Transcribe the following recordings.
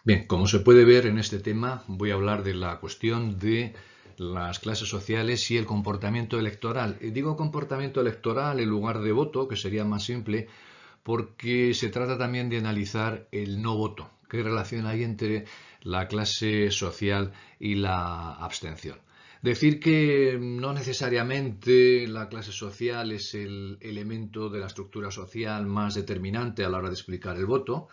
Bien, como se puede ver en este tema, voy a hablar de la cuestión de las clases sociales y el comportamiento electoral. Y digo comportamiento electoral en lugar de voto, que sería más simple, porque se trata también de analizar el no voto, qué relación hay entre la clase social y la abstención. Decir que no necesariamente la clase social es el elemento de la estructura social más determinante a la hora de explicar el voto.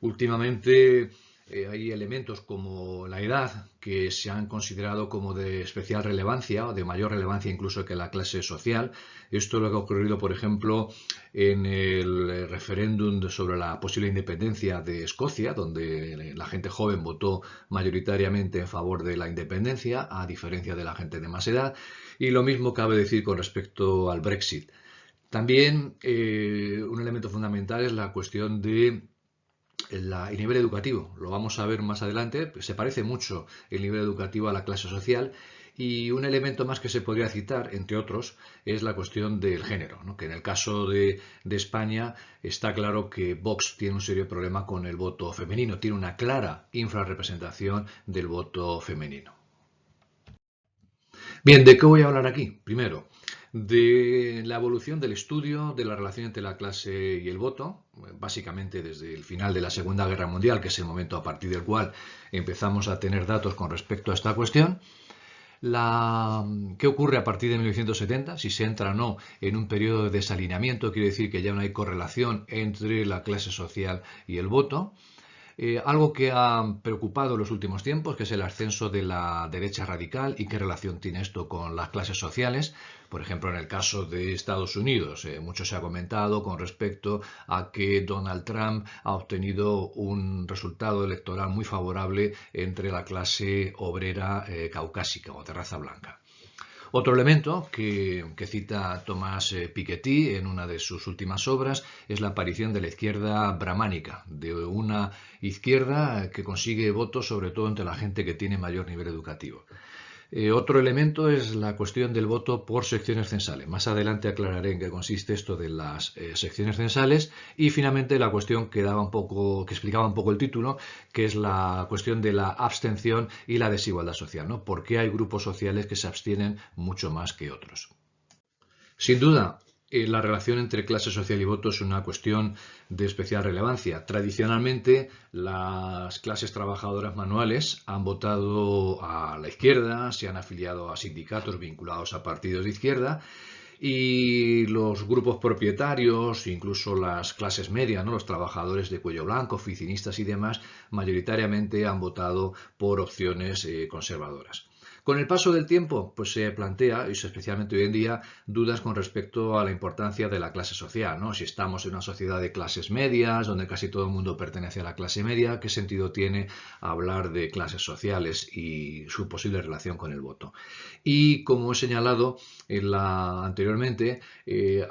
Últimamente hay elementos como la edad que se han considerado como de especial relevancia o de mayor relevancia incluso que la clase social. Esto es lo que ha ocurrido, por ejemplo, en el referéndum sobre la posible independencia de Escocia, donde la gente joven votó mayoritariamente en favor de la independencia, a diferencia de la gente de más edad. Y lo mismo cabe decir con respecto al Brexit. También un elemento fundamental es la cuestión de el nivel educativo. Lo vamos a ver más adelante. Se parece mucho el nivel educativo a la clase social. Y un elemento más que se podría citar, entre otros, es la cuestión del género, ¿no? Que en el caso de España está claro que Vox tiene un serio problema con el voto femenino, tiene una clara infrarrepresentación del voto femenino. Bien, ¿de qué voy a hablar aquí? Primero, de la evolución del estudio de la relación entre la clase y el voto, básicamente desde el final de la Segunda Guerra Mundial, que es el momento a partir del cual empezamos a tener datos con respecto a esta cuestión. ¿Qué ocurre a partir de 1970? Si se entra o no en un periodo de desalineamiento, quiere decir que ya no hay correlación entre la clase social y el voto. Algo que ha preocupado en los últimos tiempos, que es el ascenso de la derecha radical y qué relación tiene esto con las clases sociales. Por ejemplo, en el caso de Estados Unidos, mucho se ha comentado con respecto a que Donald Trump ha obtenido un resultado electoral muy favorable entre la clase obrera caucásica o de raza blanca. Otro elemento que cita Thomas Piketty en una de sus últimas obras es la aparición de la izquierda brahmánica, de una izquierda que consigue votos sobre todo entre la gente que tiene mayor nivel educativo. Otro elemento es la cuestión del voto por secciones censales. Más adelante aclararé en qué consiste esto de las secciones censales. Y finalmente la cuestión que explicaba un poco el título, que es la cuestión de la abstención y la desigualdad social, ¿no? ¿Por qué hay grupos sociales que se abstienen mucho más que otros? Sin duda, la relación entre clase social y voto es una cuestión de especial relevancia. Tradicionalmente, las clases trabajadoras manuales han votado a la izquierda, se han afiliado a sindicatos vinculados a partidos de izquierda y los grupos propietarios, incluso las clases medias, ¿no? Los trabajadores de cuello blanco, oficinistas y demás, mayoritariamente han votado por opciones conservadoras. Con el paso del tiempo, pues se plantea, y especialmente hoy en día, dudas con respecto a la importancia de la clase social, ¿no? Si estamos en una sociedad de clases medias, donde casi todo el mundo pertenece a la clase media, ¿qué sentido tiene hablar de clases sociales y su posible relación con el voto? Y como he señalado anteriormente,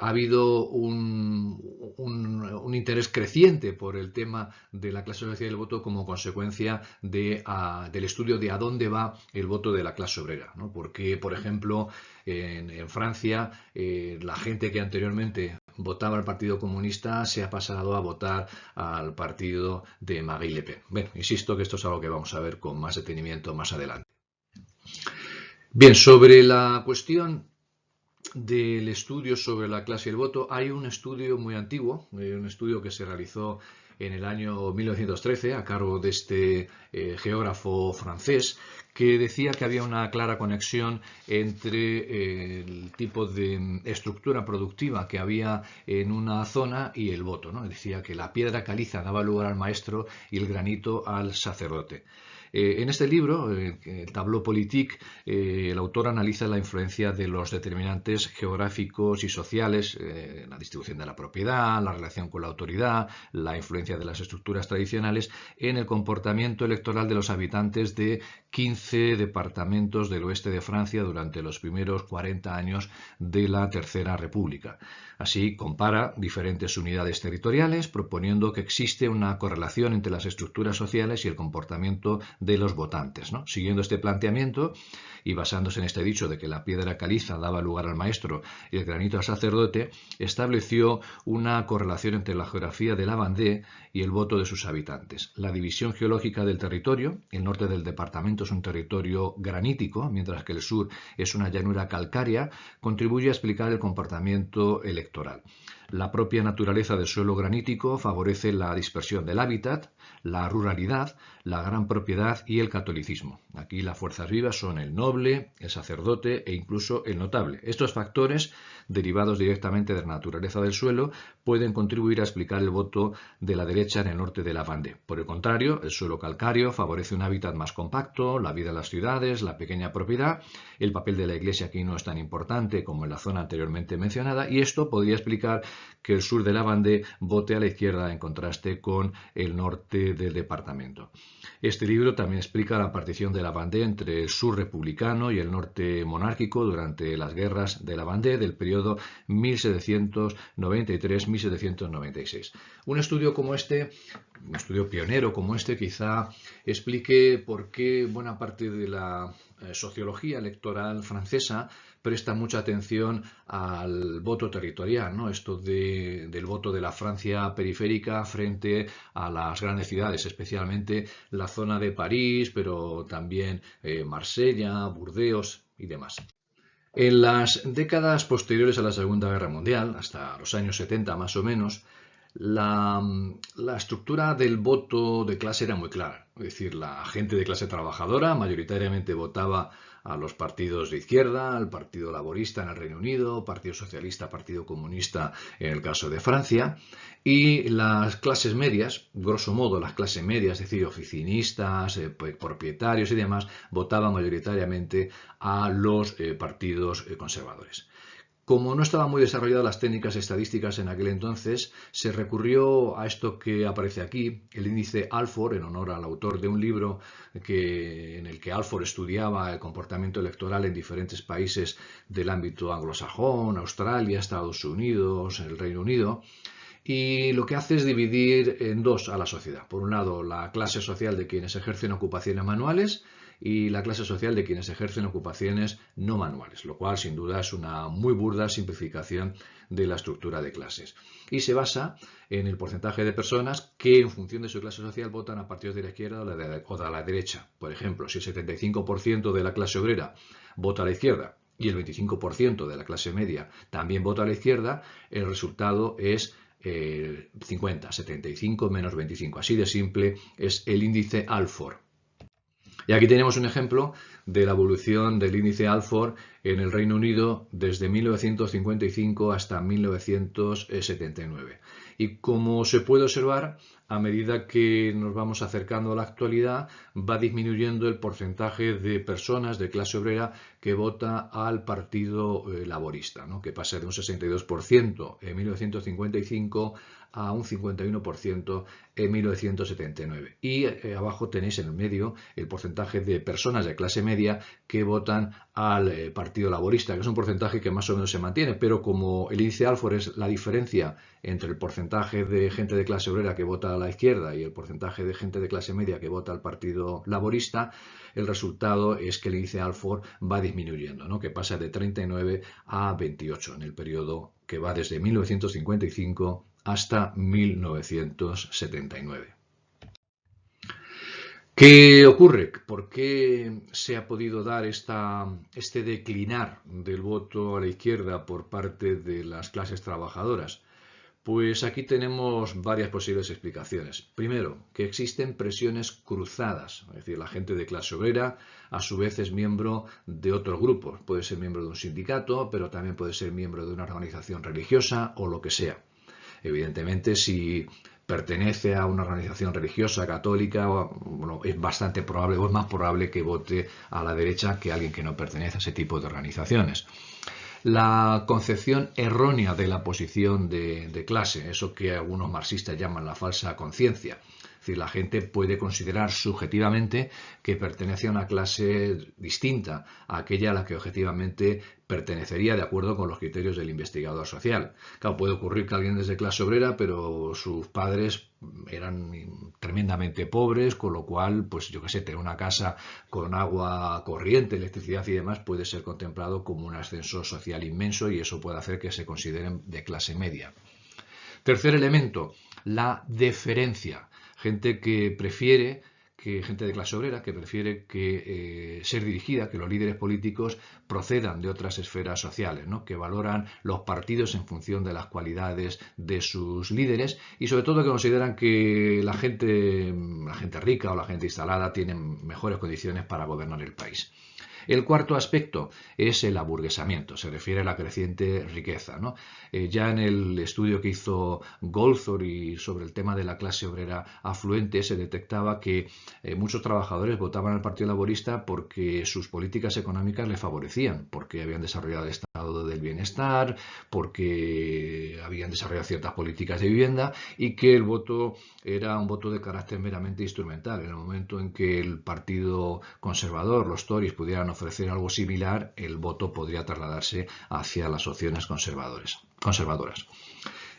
ha habido un interés creciente por el tema de la clase social y el voto como consecuencia del estudio de a dónde va el voto de la clase obrera, ¿no? Porque, por ejemplo, en Francia, la gente que anteriormente votaba al Partido Comunista se ha pasado a votar al partido de Marine Le Pen. Bueno, insisto que esto es algo que vamos a ver con más detenimiento más adelante. Bien, sobre la cuestión del estudio sobre la clase y el voto, hay un estudio muy antiguo, un estudio que se realizó en el año 1913 a cargo de este geógrafo francés, que decía que había una clara conexión entre el tipo de estructura productiva que había en una zona y el voto, ¿no? Decía que la piedra caliza daba lugar al maestro y el granito al sacerdote. En este libro, el Tableau Politique, el autor analiza la influencia de los determinantes geográficos y sociales, la distribución de la propiedad, la relación con la autoridad, la influencia de las estructuras tradicionales en el comportamiento electoral de los habitantes de 15 15 departamentos del oeste de Francia durante los primeros 40 años de la Tercera República. Así compara diferentes unidades territoriales, proponiendo que existe una correlación entre las estructuras sociales y el comportamiento de los votantes, ¿no? Siguiendo este planteamiento y basándose en este dicho de que la piedra caliza daba lugar al maestro y el granito al sacerdote, estableció una correlación entre la geografía de la Vendée y el voto de sus habitantes. La división geológica del territorio: el norte del departamento es un territorio granítico, mientras que el sur es una llanura calcárea, contribuye a explicar el comportamiento electoral. La propia naturaleza del suelo granítico favorece la dispersión del hábitat, la ruralidad, la gran propiedad y el catolicismo. Aquí las fuerzas vivas son el noble, el sacerdote e incluso el notable. Estos factores, derivados directamente de la naturaleza del suelo, pueden contribuir a explicar el voto de la derecha en el norte de la Vendée. Por el contrario, el suelo calcáreo favorece un hábitat más compacto, la vida en las ciudades, la pequeña propiedad. El papel de la iglesia aquí no es tan importante como en la zona anteriormente mencionada, y esto podría explicar que el sur de la Vendée vote a la izquierda en contraste con el norte del departamento. Este libro también explica la partición de la Vendée entre el sur republicano y el norte monárquico durante las guerras de la Vendée del periodo 1793-1796. Un estudio como este, un estudio pionero como este, quizá explique por qué buena parte de la sociología electoral francesa presta mucha atención al voto territorial, ¿no? Esto del voto de la Francia periférica frente a las grandes ciudades, especialmente la zona de París, pero también Marsella, Burdeos y demás. En las décadas posteriores a la Segunda Guerra Mundial, hasta los años 70 más o menos, la estructura del voto de clase era muy clara. Es decir, la gente de clase trabajadora mayoritariamente votaba a los partidos de izquierda, al Partido Laborista en el Reino Unido, Partido Socialista, Partido Comunista en el caso de Francia, y las clases medias, grosso modo las clases medias, es decir, oficinistas, propietarios y demás, votaban mayoritariamente a los partidos conservadores. Como no estaban muy desarrolladas las técnicas estadísticas en aquel entonces, se recurrió a esto que aparece aquí, el índice Alford, en honor al autor de un libro en el que Alford estudiaba el comportamiento electoral en diferentes países del ámbito anglosajón, Australia, Estados Unidos, el Reino Unido. Y lo que hace es dividir en dos a la sociedad. Por un lado, la clase social de quienes ejercen ocupaciones manuales y la clase social de quienes ejercen ocupaciones no manuales, lo cual sin duda es una muy burda simplificación de la estructura de clases. Y se basa en el porcentaje de personas que en función de su clase social votan a partidos de la izquierda o de la derecha. Por ejemplo, si el 75% de la clase obrera vota a la izquierda y el 25% de la clase media también vota a la izquierda, el resultado es 50, 75 menos 25. Así de simple es el índice Alford. Y aquí tenemos un ejemplo de la evolución del índice Alford en el Reino Unido desde 1955 hasta 1979. Y como se puede observar, a medida que nos vamos acercando a la actualidad, va disminuyendo el porcentaje de personas de clase obrera que vota al Partido Laborista, ¿no? Que pasa de un 62% en 1955 a un 51% en 1979. Y abajo tenéis en el medio el porcentaje de personas de clase media que votan al Partido Laborista, que es un porcentaje que más o menos se mantiene, pero como el índice Alford es la diferencia entre el porcentaje de gente de clase obrera que vota a la izquierda y el porcentaje de gente de clase media que vota al Partido Laborista, el resultado es que el índice Alford va disminuyendo, ¿no? Que pasa de 39 a 28 en el periodo que va desde 1955 hasta 1979. ¿Qué ocurre? ¿Por qué se ha podido dar este declinar del voto a la izquierda por parte de las clases trabajadoras? Pues aquí tenemos varias posibles explicaciones. Primero, que existen presiones cruzadas, es decir, la gente de clase obrera a su vez es miembro de otros grupos. Puede ser miembro de un sindicato, pero también puede ser miembro de una organización religiosa o lo que sea. Evidentemente, si pertenece a una organización religiosa católica, bueno, es bastante probable o es más probable que vote a la derecha que alguien que no pertenece a ese tipo de organizaciones. La concepción errónea de la posición de clase, eso que algunos marxistas llaman la falsa conciencia, decir, la gente puede considerar subjetivamente que pertenece a una clase distinta a aquella a la que objetivamente pertenecería de acuerdo con los criterios del investigador social. Claro, puede ocurrir que alguien es de clase obrera, pero sus padres eran tremendamente pobres, con lo cual, pues yo qué sé, tener una casa con agua corriente, electricidad y demás puede ser contemplado como un ascenso social inmenso y eso puede hacer que se consideren de clase media. Tercer elemento, la deferencia. Gente de clase obrera que prefiere ser dirigida, que los líderes políticos procedan de otras esferas sociales, ¿no? Que valoran los partidos en función de las cualidades de sus líderes y sobre todo que consideran que la gente rica o la gente instalada tienen mejores condiciones para gobernar el país. El cuarto aspecto es el aburguesamiento, se refiere a la creciente riqueza, ¿no? Ya en el estudio que hizo Goldthorpe sobre el tema de la clase obrera afluente se detectaba que muchos trabajadores votaban al Partido Laborista porque sus políticas económicas les favorecían, porque habían desarrollado el estado del bienestar, porque habían desarrollado ciertas políticas de vivienda y que el voto era un voto de carácter meramente instrumental. En el momento en que el Partido Conservador, los Tories, pudieran ofrecer algo similar, el voto podría trasladarse hacia las opciones conservadoras.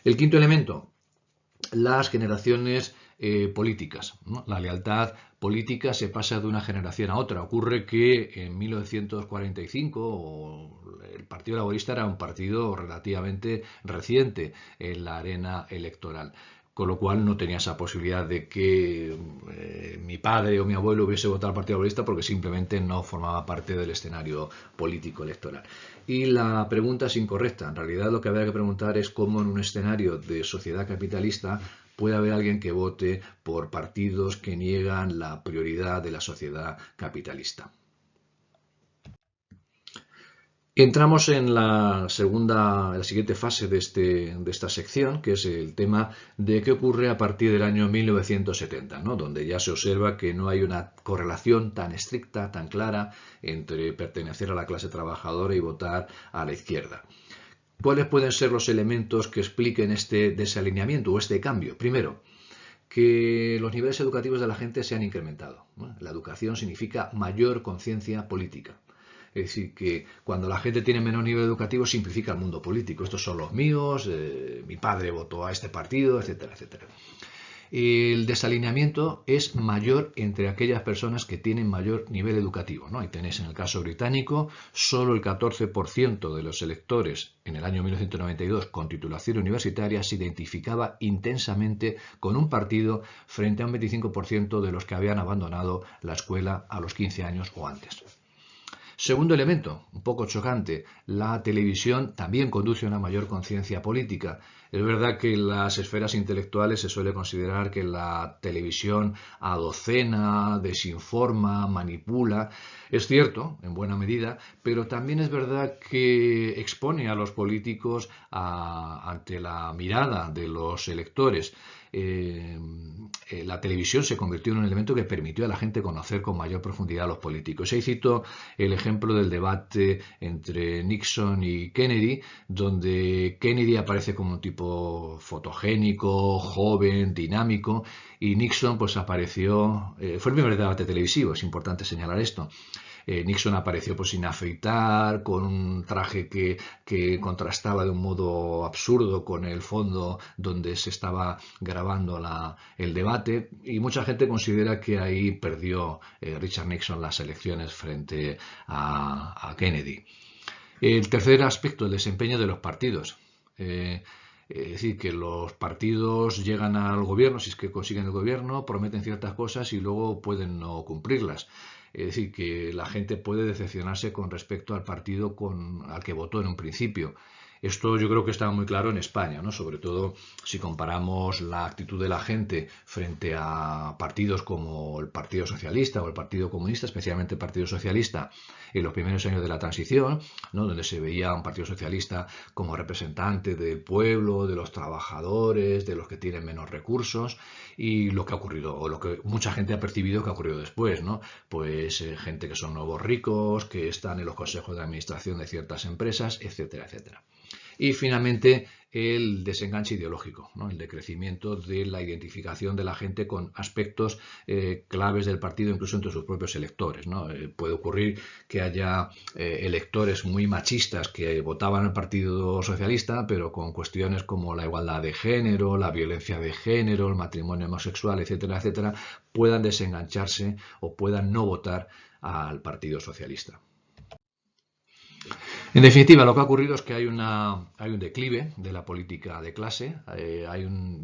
El quinto elemento, las generaciones políticas, ¿no? La lealtad política se pasa de una generación a otra. Ocurre que en 1945 el Partido Laborista era un partido relativamente reciente en la arena electoral, con lo cual no tenía esa posibilidad de que mi padre o mi abuelo hubiese votado al Partido Laborista porque simplemente no formaba parte del escenario político electoral. Y la pregunta es incorrecta. En realidad lo que habría que preguntar es cómo en un escenario de sociedad capitalista puede haber alguien que vote por partidos que niegan la prioridad de la sociedad capitalista. Entramos en la siguiente fase de esta sección, que es el tema de qué ocurre a partir del año 1970, ¿no? Donde ya se observa que no hay una correlación tan estricta, tan clara, entre pertenecer a la clase trabajadora y votar a la izquierda. ¿Cuáles pueden ser los elementos que expliquen este desalineamiento o este cambio? Primero, que los niveles educativos de la gente se han incrementado. Bueno, la educación significa mayor conciencia política. Es decir, que cuando la gente tiene menor nivel educativo simplifica el mundo político. Estos son los míos, mi padre votó a este partido, etcétera, etcétera. El desalineamiento es mayor entre aquellas personas que tienen mayor nivel educativo, ¿no? Ahí tenéis en el caso británico, solo el 14% de los electores en el año 1992 con titulación universitaria se identificaba intensamente con un partido frente a un 25% de los que habían abandonado la escuela a los 15 años o antes. Segundo elemento, un poco chocante, la televisión también conduce a una mayor conciencia política. Es verdad que en las esferas intelectuales se suele considerar que la televisión adocena, desinforma, manipula. Es cierto, en buena medida, pero también es verdad que expone a los políticos ante la mirada de los electores. La televisión se convirtió en un elemento que permitió a la gente conocer con mayor profundidad a los políticos. Ahí cito el ejemplo del debate entre Nixon y Kennedy, donde Kennedy aparece como un tipo fotogénico, joven, dinámico, y Nixon pues apareció, fue el primer debate televisivo, es importante señalar esto. Nixon apareció pues sin afeitar, con un traje que contrastaba de un modo absurdo con el fondo donde se estaba grabando el debate y mucha gente considera que ahí perdió Richard Nixon las elecciones frente a Kennedy. El tercer aspecto, el desempeño de los partidos. Es decir, que los partidos llegan al gobierno, si es que consiguen el gobierno, prometen ciertas cosas y luego pueden no cumplirlas. Es decir, que la gente puede decepcionarse con respecto al partido al que votó en un principio. Esto yo creo que está muy claro en España, ¿no? Sobre todo si comparamos la actitud de la gente frente a partidos como el Partido Socialista o el Partido Comunista, especialmente el Partido Socialista, en los primeros años de la transición, ¿no? Donde se veía un Partido Socialista como representante del pueblo, de los trabajadores, de los que tienen menos recursos, y lo que ha ocurrido, o lo que mucha gente ha percibido que ha ocurrido después, ¿no? Pues gente que son nuevos ricos, que están en los consejos de administración de ciertas empresas, etcétera, etcétera. Y finalmente el desenganche ideológico, ¿no? El decrecimiento de la identificación de la gente con aspectos claves del partido, incluso entre sus propios electores, ¿no? Puede ocurrir que haya electores muy machistas que votaban al Partido Socialista, pero con cuestiones como la igualdad de género, la violencia de género, el matrimonio homosexual, etcétera, etcétera, puedan desengancharse o puedan no votar al Partido Socialista. En definitiva, lo que ha ocurrido es que hay un declive de la política de clase,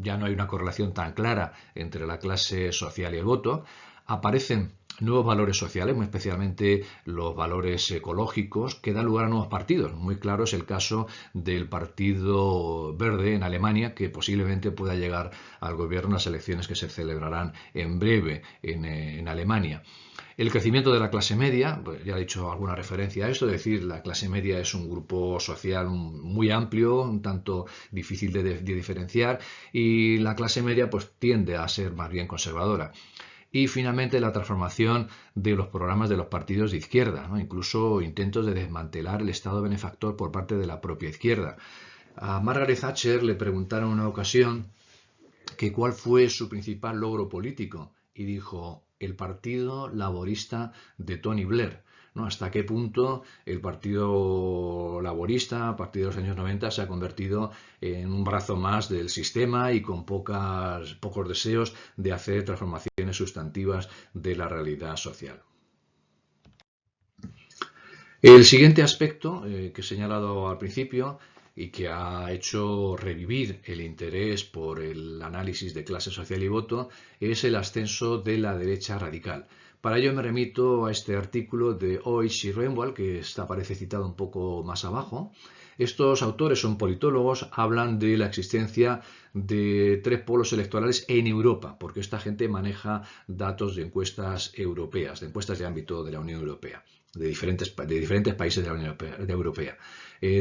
ya no hay una correlación tan clara entre la clase social y el voto, aparecen nuevos valores sociales, muy especialmente los valores ecológicos, que dan lugar a nuevos partidos. Muy claro es el caso del Partido Verde en Alemania, que posiblemente pueda llegar al gobierno en las elecciones que se celebrarán en breve en Alemania. El crecimiento de la clase media, pues ya he dicho alguna referencia a esto, es decir, la clase media es un grupo social muy amplio, un tanto difícil de diferenciar, y la clase media pues tiende a ser más bien conservadora. Y finalmente la transformación de los programas de los partidos de izquierda, ¿no? Incluso intentos de desmantelar el Estado benefactor por parte de la propia izquierda. A Margaret Thatcher le preguntaron en una ocasión que cuál fue su principal logro político y dijo el Partido Laborista de Tony Blair. ¿No? Hasta qué punto el Partido Laborista, a partir de los años 90, se ha convertido en un brazo más del sistema y con pocos deseos de hacer transformaciones sustantivas de la realidad social. El siguiente aspecto que he señalado al principio y que ha hecho revivir el interés por el análisis de clase social y voto es el ascenso de la derecha radical. Para ello me remito a este artículo de Oich y Renwald, que aparece citado un poco más abajo. Estos autores son politólogos, hablan de la existencia de 3 polos electorales en Europa, porque esta gente maneja datos de encuestas europeas, de encuestas de ámbito de la Unión Europea, de diferentes países de la Unión Europea.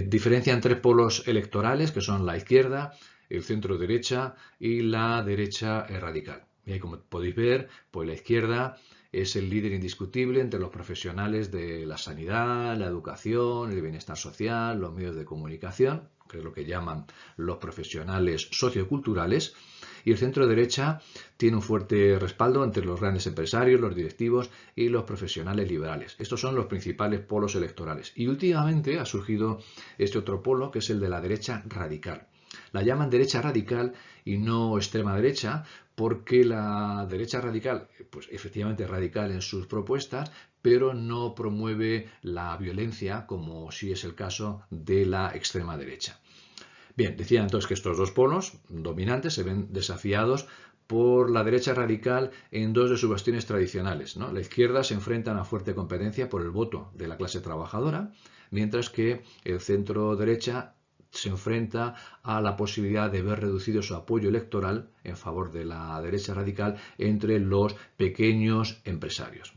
Diferencian 3 polos electorales, que son la izquierda, el centro derecha y la derecha radical. Y ahí, como podéis ver, pues la izquierda es el líder indiscutible entre los profesionales de la sanidad, la educación, el bienestar social, los medios de comunicación, que es lo que llaman los profesionales socioculturales, y el centro derecha tiene un fuerte respaldo entre los grandes empresarios, los directivos y los profesionales liberales. Estos son los principales polos electorales. Y últimamente ha surgido este otro polo, que es el de la derecha radical. La llaman derecha radical y no extrema derecha, porque la derecha radical, pues efectivamente es radical en sus propuestas, pero no promueve la violencia, como sí es el caso de la extrema derecha. Bien, decía entonces que estos 2 polos dominantes se ven desafiados por la derecha radical en 2 de sus bastiones tradicionales, ¿no? La izquierda se enfrenta a una fuerte competencia por el voto de la clase trabajadora, mientras que el centro derecha se enfrenta a la posibilidad de ver reducido su apoyo electoral en favor de la derecha radical entre los pequeños empresarios.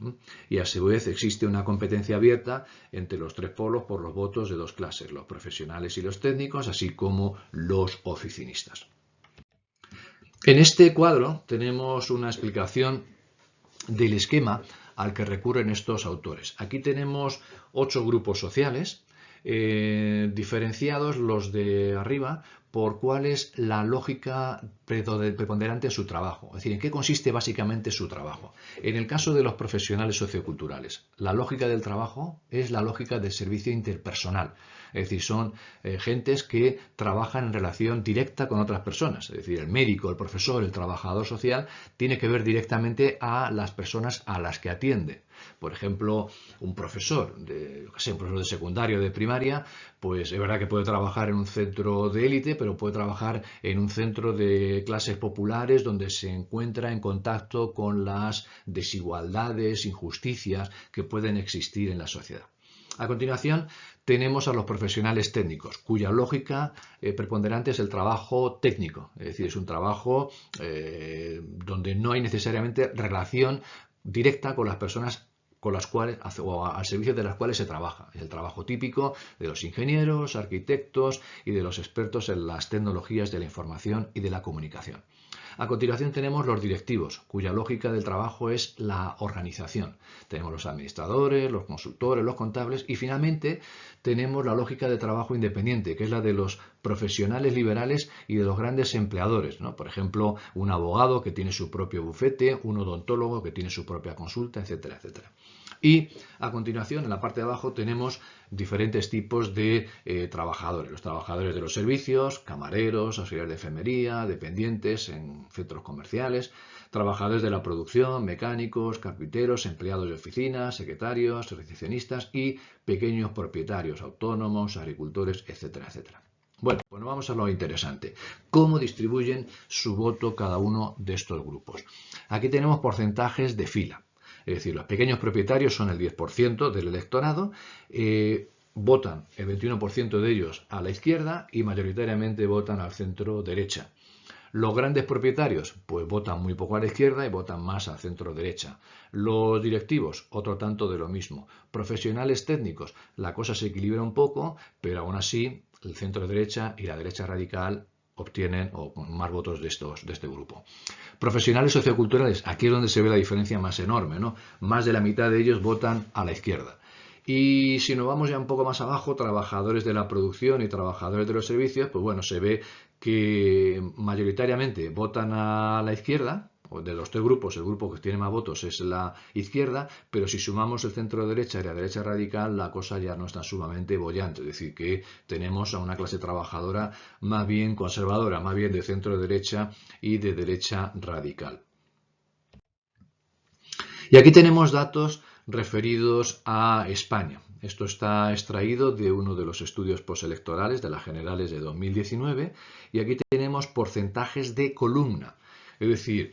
Y a su vez existe una competencia abierta entre los 3 polos por los votos de 2 clases, los profesionales y los técnicos, así como los oficinistas. En este cuadro tenemos una explicación del esquema al que recurren estos autores. Aquí tenemos 8 grupos sociales, diferenciados los de arriba por cuál es la lógica preponderante en su trabajo, es decir, en qué consiste básicamente su trabajo. En el caso de los profesionales socioculturales, la lógica del trabajo es la lógica del servicio interpersonal, es decir, son gentes que trabajan en relación directa con otras personas, es decir, el médico, el profesor, el trabajador social tiene que ver directamente a las personas a las que atiende. Por ejemplo, un profesor de secundario, de primaria, pues es verdad que puede trabajar en un centro de élite, pero puede trabajar en un centro de clases populares donde se encuentra en contacto con las desigualdades, injusticias que pueden existir en la sociedad. A continuación, tenemos a los profesionales técnicos, cuya lógica preponderante es el trabajo técnico, es decir, es un trabajo donde no hay necesariamente relación directa con las personas con las cuales, o al servicio de las cuales se trabaja. Es el trabajo típico de los ingenieros, arquitectos y de los expertos en las tecnologías de la información y de la comunicación. A continuación tenemos los directivos, cuya lógica del trabajo es la organización. Tenemos los administradores, los consultores, los contables y finalmente tenemos la lógica de trabajo independiente, que es la de los profesionales liberales y de los grandes empleadores, ¿no? Por ejemplo, un abogado que tiene su propio bufete, un odontólogo que tiene su propia consulta, etcétera, etcétera. Y a continuación, en la parte de abajo, tenemos diferentes tipos de trabajadores. Los trabajadores de los servicios, camareros, auxiliares de enfermería, dependientes en centros comerciales, trabajadores de la producción, mecánicos, carpinteros, empleados de oficinas, secretarios, recepcionistas y pequeños propietarios, autónomos, agricultores, etcétera, etcétera. Bueno, pues vamos a lo interesante. ¿Cómo distribuyen su voto cada uno de estos grupos? Aquí tenemos porcentajes de fila. Es decir, los pequeños propietarios son el 10% del electorado, votan el 21% de ellos a la izquierda y mayoritariamente votan al centro derecha. Los grandes propietarios, pues votan muy poco a la izquierda y votan más al centro derecha. Los directivos, otro tanto de lo mismo. Profesionales técnicos, la cosa se equilibra un poco, pero aún así el centro derecha y la derecha radical obtienen más votos de este grupo. Profesionales socioculturales, aquí es donde se ve la diferencia más enorme, ¿no? Más de la mitad de ellos votan a la izquierda. Y si nos vamos ya un poco más abajo, trabajadores de la producción y trabajadores de los servicios, pues bueno, se ve que mayoritariamente votan a la izquierda. De los tres grupos, el grupo que tiene más votos es la izquierda, pero si sumamos el centro derecha y la derecha radical, la cosa ya no es tan sumamente boyante. Es decir, que tenemos a una clase trabajadora más bien conservadora, más bien de centro derecha y de derecha radical. Y aquí tenemos datos referidos a España. Esto está extraído de uno de los estudios postelectorales de las generales de 2019 y aquí tenemos porcentajes de columna. Es decir,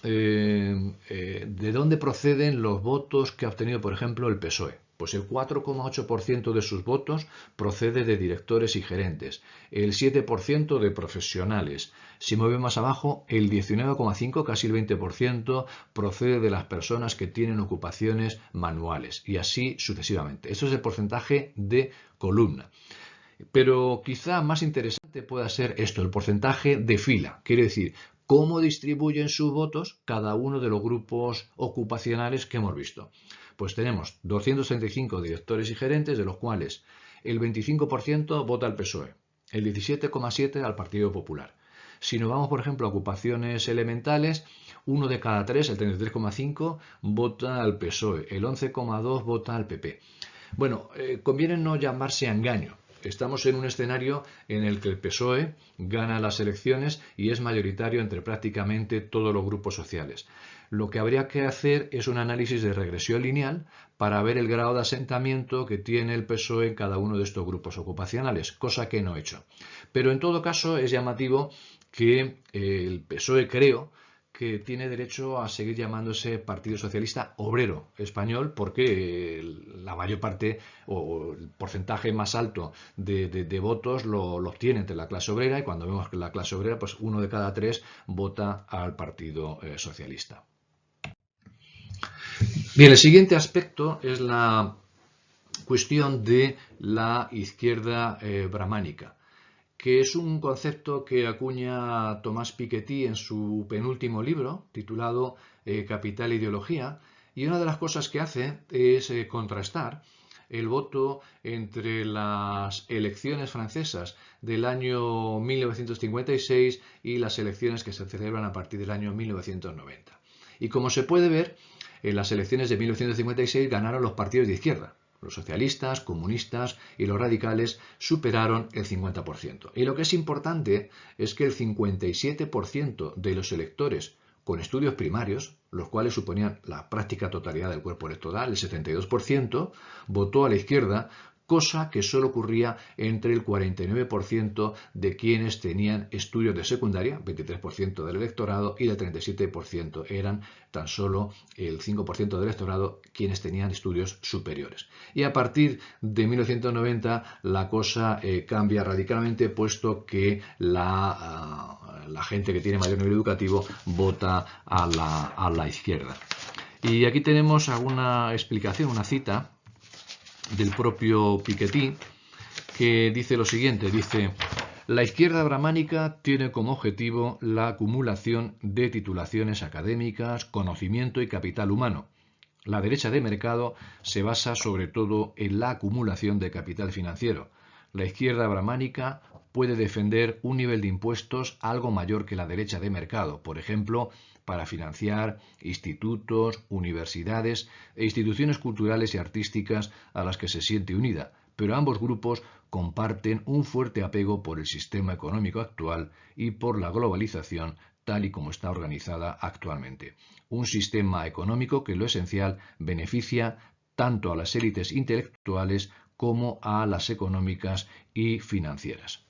de dónde proceden los votos que ha obtenido, por ejemplo, el PSOE. Pues el 4,8% de sus votos procede de directores y gerentes, el 7% de profesionales. Si mueve más abajo, el 19,5%, casi el 20%, procede de las personas que tienen ocupaciones manuales y así sucesivamente. Eso es el porcentaje de columna. Pero quizá más interesante pueda ser esto, el porcentaje de fila. Quiere decir, cómo distribuyen sus votos cada uno de los grupos ocupacionales que hemos visto. Pues tenemos 235 directores y gerentes, de los cuales el 25% vota al PSOE, el 17,7% al Partido Popular. Si nos vamos, por ejemplo, a ocupaciones elementales, uno de cada tres, el 33,5%, vota al PSOE, el 11,2% vota al PP. Bueno, conviene no llamarse a engaño. Estamos en un escenario en el que el PSOE gana las elecciones y es mayoritario entre prácticamente todos los grupos sociales. Lo que habría que hacer es un análisis de regresión lineal para ver el grado de asentamiento que tiene el PSOE en cada uno de estos grupos ocupacionales, cosa que no he hecho. Pero en todo caso es llamativo que el PSOE, creo, que tiene derecho a seguir llamándose Partido Socialista Obrero Español porque la mayor parte o el porcentaje más alto de votos lo obtiene entre la clase obrera y cuando vemos que la clase obrera, pues uno de cada tres vota al Partido Socialista. Bien, el siguiente aspecto es la cuestión de la izquierda brahmánica, que es un concepto que acuña Tomás Piketty en su penúltimo libro, titulado Capital e Ideología, y una de las cosas que hace es contrastar el voto entre las elecciones francesas del año 1956 y las elecciones que se celebran a partir del año 1990. Y como se puede ver, en las elecciones de 1956 ganaron los partidos de izquierda. Los socialistas, comunistas y los radicales superaron el 50%. Y lo que es importante es que el 57% de los electores con estudios primarios, los cuales suponían la práctica totalidad del cuerpo electoral, el 72%, votó a la izquierda, cosa que solo ocurría entre el 49% de quienes tenían estudios de secundaria, 23% del electorado, y el 37% eran tan solo el 5% del electorado quienes tenían estudios superiores. Y a partir de 1990 la cosa cambia radicalmente, puesto que la gente que tiene mayor nivel educativo vota a la izquierda. Y aquí tenemos alguna explicación, una cita del propio Piketty, que dice lo siguiente, dice: La izquierda bramánica tiene como objetivo la acumulación de titulaciones académicas, conocimiento y capital humano. La derecha de mercado se basa sobre todo en la acumulación de capital financiero. La izquierda bramánica puede defender un nivel de impuestos algo mayor que la derecha de mercado, por ejemplo, para financiar institutos, universidades e instituciones culturales y artísticas a las que se siente unida, pero ambos grupos comparten un fuerte apego por el sistema económico actual y por la globalización tal y como está organizada actualmente. Un sistema económico que en lo esencial beneficia tanto a las élites intelectuales como a las económicas y financieras.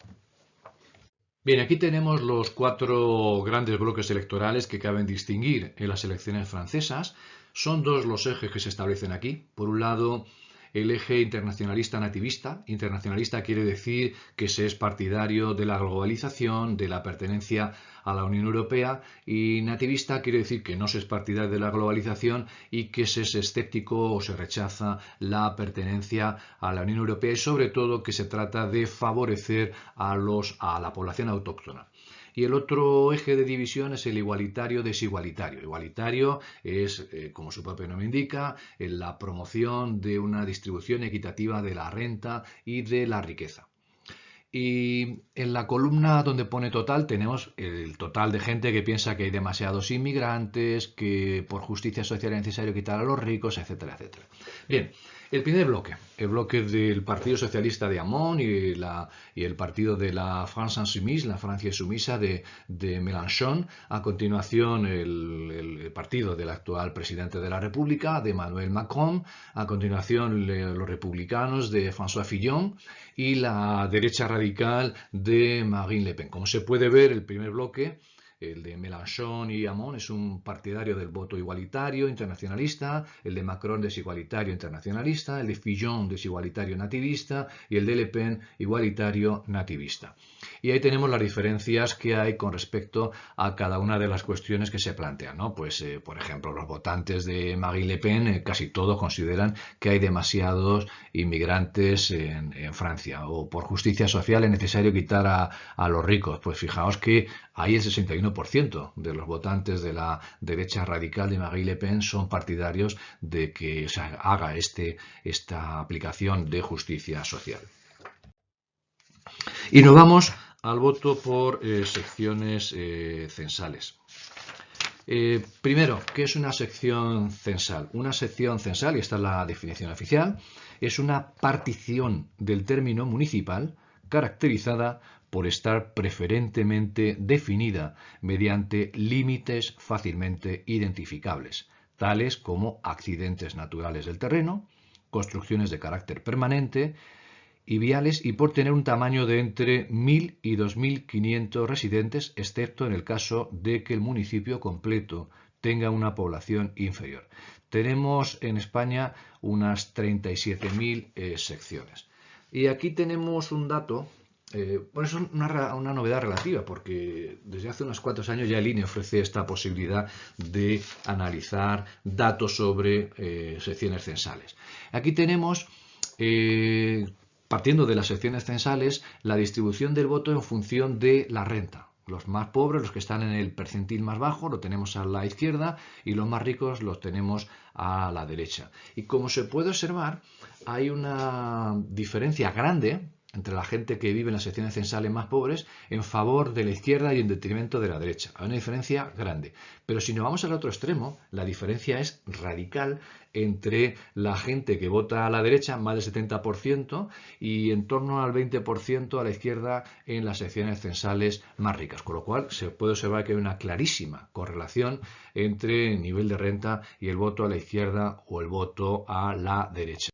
Bien, aquí tenemos los 4 grandes bloques electorales que caben distinguir en las elecciones francesas. Son 2 los ejes que se establecen aquí. Por un lado, el eje internacionalista nativista. Internacionalista quiere decir que se es partidario de la globalización, de la pertenencia a la Unión Europea, y nativista quiere decir que no se es partidario de la globalización y que se es escéptico o se rechaza la pertenencia a la Unión Europea y sobre todo que se trata de favorecer a la población autóctona. Y el otro eje de división es el igualitario-desigualitario. Igualitario es, como su propio nombre indica, la promoción de una distribución equitativa de la renta y de la riqueza. Y en la columna donde pone total tenemos el total de gente que piensa que hay demasiados inmigrantes, que por justicia social es necesario quitar a los ricos, etcétera, etcétera. Bien, el primer bloque, el bloque del Partido Socialista de Hamon y el partido de la France Insoumise, la Francia sumisa de Mélenchon. A continuación, el partido del actual presidente de la República, de Emmanuel Macron. A continuación, los republicanos de François Fillon y la derecha radical de Marine Le Pen. Como se puede ver, el primer bloque, el de Mélenchon y Hamon, es un partidario del voto igualitario internacionalista, el de Macron desigualitario internacionalista, el de Fillon desigualitario nativista y el de Le Pen igualitario nativista. Y ahí tenemos las diferencias que hay con respecto a cada una de las cuestiones que se plantean, ¿no? Pues, por ejemplo, los votantes de Marine Le Pen casi todos consideran que hay demasiados inmigrantes en Francia, o por justicia social es necesario quitar a los ricos. Pues fijaos que ahí el 61% de los votantes de la derecha radical de Marine Le Pen son partidarios de que se haga esta aplicación de justicia social. Y nos vamos al voto por secciones censales. Primero, ¿qué es una sección censal? Una sección censal, y esta es la definición oficial, es una partición del término municipal caracterizada por estar preferentemente definida mediante límites fácilmente identificables, tales como accidentes naturales del terreno, construcciones de carácter permanente y viales, y por tener un tamaño de entre 1.000 y 2.500 residentes, excepto en el caso de que el municipio completo tenga una población inferior. Tenemos en España unas 37.000 secciones. Y aquí tenemos un dato, bueno, es una novedad relativa, porque desde hace unos cuantos años ya el INE ofrece esta posibilidad de analizar datos sobre secciones censales. Aquí tenemos, partiendo de las secciones censales, la distribución del voto en función de la renta. Los más pobres, los que están en el percentil más bajo, lo tenemos a la izquierda, y los más ricos los tenemos a la derecha. Y como se puede observar, hay una diferencia grande entre la gente que vive en las secciones censales más pobres en favor de la izquierda y en detrimento de la derecha. Hay una diferencia grande. Pero si nos vamos al otro extremo, la diferencia es radical entre la gente que vota a la derecha, más del 70%, y en torno al 20% a la izquierda en las secciones censales más ricas. Con lo cual se puede observar que hay una clarísima correlación entre el nivel de renta y el voto a la izquierda o el voto a la derecha.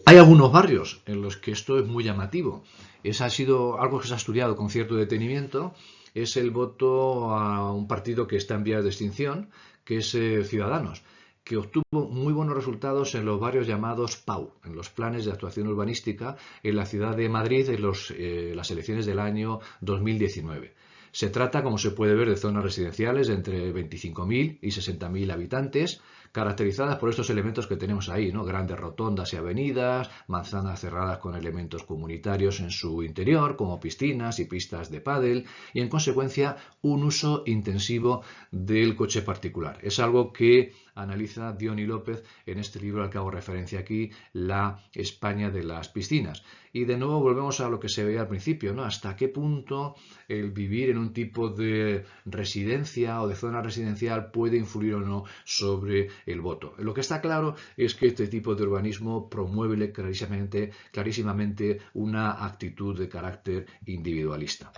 Hay algunos barrios en los que esto es muy llamativo. Ha sido algo que se ha estudiado con cierto detenimiento. Es el voto a un partido que está en vías de extinción, que es Ciudadanos, que obtuvo muy buenos resultados en los barrios llamados PAU, en los planes de actuación urbanística, en la ciudad de Madrid en las elecciones del año 2019. Se trata, como se puede ver, de zonas residenciales de entre 25.000 y 60.000 habitantes, caracterizadas por estos elementos que tenemos ahí, ¿no? Grandes rotondas y avenidas, manzanas cerradas con elementos comunitarios en su interior, como piscinas y pistas de pádel, y en consecuencia un uso intensivo del coche particular. Es algo que analiza Diony López en este libro al que hago referencia aquí, La España de las piscinas. Y de nuevo volvemos a lo que se veía al principio, ¿no? Hasta qué punto el vivir en un tipo de residencia o de zona residencial puede influir o no sobre el voto. Lo que está claro es que este tipo de urbanismo promueve clarísimamente una actitud de carácter individualista.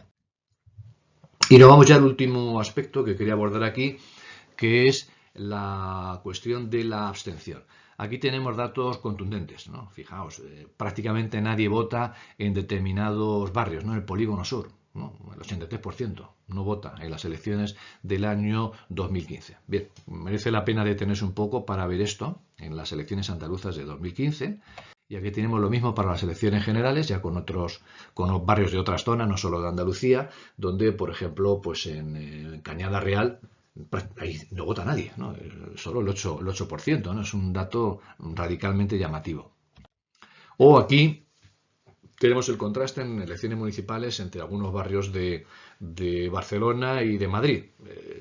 Y nos vamos ya al último aspecto que quería abordar aquí, que es la cuestión de la abstención. Aquí tenemos datos contundentes, ¿no? Fijaos, prácticamente nadie vota en determinados barrios, ¿no? En el polígono sur, ¿no? El 83% no vota en las elecciones del año 2015. Bien, merece la pena detenerse un poco para ver esto en las elecciones andaluzas de 2015. Y aquí tenemos lo mismo para las elecciones generales, ya con los barrios de otras zonas, no solo de Andalucía, donde, por ejemplo, pues en Cañada Real, ahí no vota nadie, ¿no? Solo el 8%, ¿no? Es un dato radicalmente llamativo. O aquí tenemos el contraste en elecciones municipales entre algunos barrios de Barcelona y de Madrid.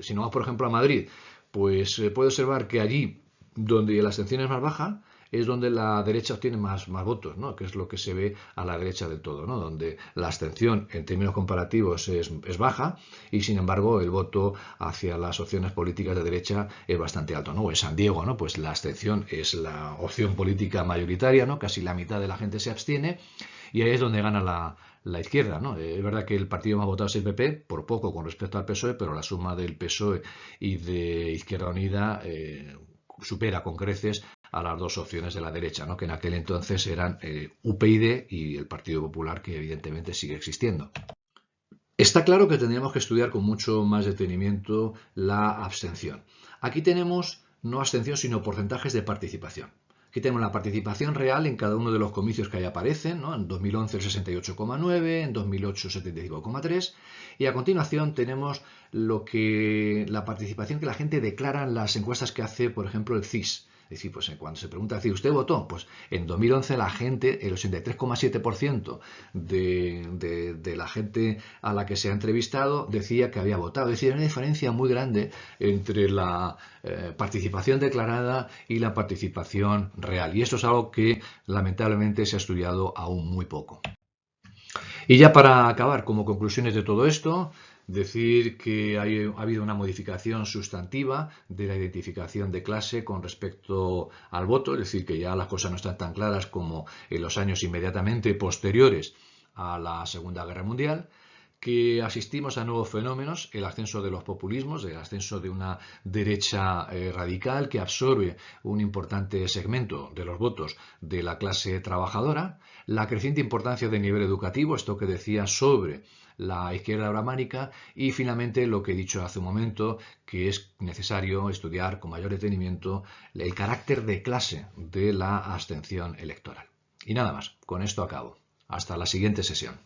Si nos vamos, por ejemplo, a Madrid, pues puede observar que allí donde la abstención es más baja, es donde la derecha obtiene más votos, ¿no? Que es lo que se ve a la derecha del todo, ¿no? Donde la abstención en términos comparativos es baja y sin embargo el voto hacia las opciones políticas de derecha es bastante alto, ¿no? En San Diego, ¿no? Pues la abstención es la opción política mayoritaria, ¿no? Casi la mitad de la gente se abstiene y ahí es donde gana la izquierda, ¿no? Es verdad que el partido más votado es el PP, por poco con respecto al PSOE, pero la suma del PSOE y de Izquierda Unida supera con creces a las dos opciones de la derecha, ¿no? Que en aquel entonces eran UPyD y el Partido Popular, que evidentemente sigue existiendo. Está claro que tendríamos que estudiar con mucho más detenimiento la abstención. Aquí tenemos no abstención, sino porcentajes de participación. Aquí tenemos la participación real en cada uno de los comicios que ahí aparecen, ¿no? En 2011 el 68,9, en 2008 el 75,3 y a continuación tenemos la participación que la gente declara en las encuestas que hace, por ejemplo, el CIS. Es decir, pues cuando se pregunta si usted votó, pues en 2011 la gente, el 83,7% de la gente a la que se ha entrevistado decía que había votado. Es decir, hay una diferencia muy grande entre la participación declarada y la participación real. Y esto es algo que lamentablemente se ha estudiado aún muy poco. Y ya para acabar, como conclusiones de todo esto, decir que ha habido una modificación sustantiva de la identificación de clase con respecto al voto, es decir, que ya las cosas no están tan claras como en los años inmediatamente posteriores a la Segunda Guerra Mundial, que asistimos a nuevos fenómenos, el ascenso de los populismos, el ascenso de una derecha radical que absorbe un importante segmento de los votos de la clase trabajadora, la creciente importancia del nivel educativo, esto que decía sobre la izquierda bramánica, y finalmente lo que he dicho hace un momento, que es necesario estudiar con mayor detenimiento el carácter de clase de la abstención electoral. Y nada más, con esto acabo. Hasta la siguiente sesión.